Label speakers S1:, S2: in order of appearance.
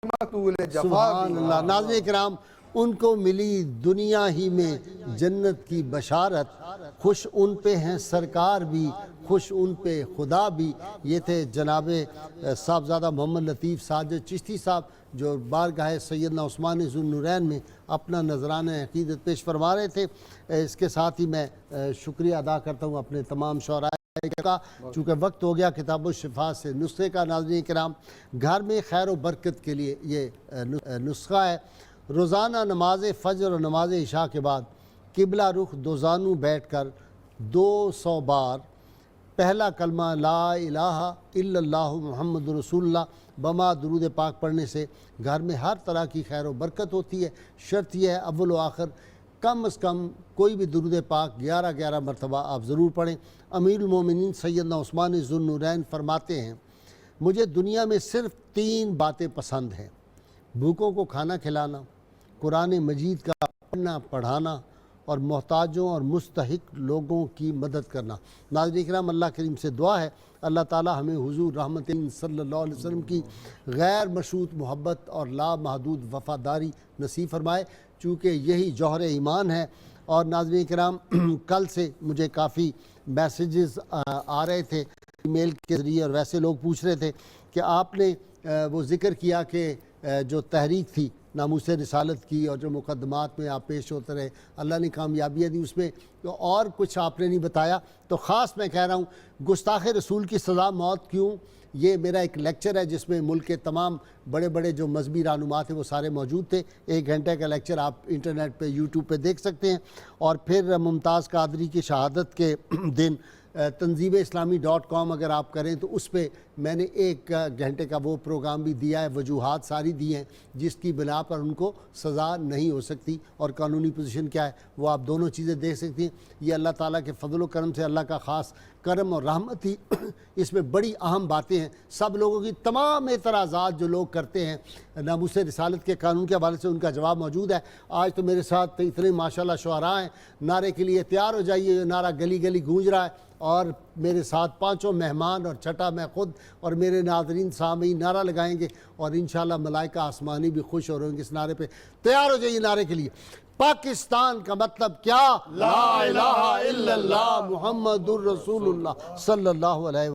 S1: سبحان اللہ۔ ناظرین کرام، ان کو ملی دنیا ہی میں جنت کی بشارت، خوش ان پہ ہیں سرکار بھی، خوش ان پہ خدا بھی۔ یہ تھے جناب صاحبزادہ محمد لطیف ساجد چشتی صاحب، جو بارگاہ سیدنا عثمان ذو النورین میں اپنا نذرانہ عقیدت پیش فرما رہے تھے۔ اس کے ساتھ ہی میں شکریہ ادا کرتا ہوں اپنے تمام شعراء کا، چونکہ وقت ہو گیا کتاب الشفا سے نسخے کا۔ ناظرین کرام، گھر میں خیر و برکت کے لیے یہ نسخہ ہے۔ روزانہ نماز فجر اور نماز عشاء کے بعد قبلہ رخ دوزانو بیٹھ کر 200 بار پہلا کلمہ لا الہ الا اللہ محمد رسول اللہ بما درود پاک پڑھنے سے گھر میں ہر طرح کی خیر و برکت ہوتی ہے۔ شرط یہ ہے اول و آخر کم از کم کوئی بھی درود پاک 11 مرتبہ آپ ضرور پڑھیں۔ امیر المومنین سیدنا عثمان ذو النورین فرماتے ہیں، مجھے دنیا میں صرف 3 باتیں پسند ہیں: بھوکوں کو کھانا کھلانا، قرآن مجید کا پڑھنا پڑھانا، اور محتاجوں اور مستحق لوگوں کی مدد کرنا۔ ناظرین کرام، اللہ کریم سے دعا ہے اللہ تعالی ہمیں حضور رحمت صلی اللہ علیہ وسلم کی غیر مشروط محبت اور لامحدود وفاداری نصیب فرمائے، چونکہ یہی جوہر ایمان ہے۔ اور ناظرین کرام، کل سے مجھے کافی میسیجز آ رہے تھے ای میل کے ذریعے، اور ویسے لوگ پوچھ رہے تھے کہ آپ نے وہ ذکر کیا کہ جو تحریک تھی ناموس رسالت کی اور جو مقدمات میں آپ پیش ہوتے رہے اللہ نے کامیابیاں دی، اس میں اور کچھ آپ نے نہیں بتایا، تو خاص میں کہہ رہا ہوں گستاخ رسول کی سزا موت کیوں، یہ میرا ایک لیکچر ہے جس میں ملک کے تمام بڑے بڑے جو مذہبی رہنما تھے وہ سارے موجود تھے۔ 1 گھنٹے کا لیکچر آپ انٹرنیٹ پہ یوٹیوب پہ دیکھ سکتے ہیں۔ اور پھر ممتاز قادری کی شہادت کے دن تنظیمِ-اسلامی.com اگر آپ کریں تو اس پہ میں نے 1 گھنٹے کا وہ پروگرام بھی دیا ہے، وجوہات ساری دی ہیں جس کی بنا پر ان کو سزا نہیں ہو سکتی اور قانونی پوزیشن کیا ہے، وہ آپ دونوں چیزیں دیکھ سکتی ہیں۔ یہ اللہ تعالیٰ کے فضل و کرم سے، اللہ کا خاص کرم اور رحمت ہی اس میں بڑی اہم باتیں ہیں۔ سب لوگوں کی تمام اعتراضات جو لوگ کرتے ہیں ناموس رسالت کے قانون کے حوالے سے، ان کا جواب موجود ہے۔ آج تو میرے ساتھ اتنے ماشاءاللہ شعراء ہیں، نعرے کے لیے تیار ہو جائیے، یہ نعرہ گلی گلی گونج رہا ہے، اور میرے ساتھ 5 مہمان اور 6 میں خود اور میرے ناظرین سامعین نعرہ لگائیں گے، اور انشاءاللہ ملائکہ آسمانی بھی خوش ہو رہے ہیں اس نعرے پہ۔ تیار ہو جائیے نعرے کے لیے۔ پاکستان کا مطلب کیا؟ لا الہ الا اللہ محمد الرسول اللہ صلی اللہ علیہ وسلم۔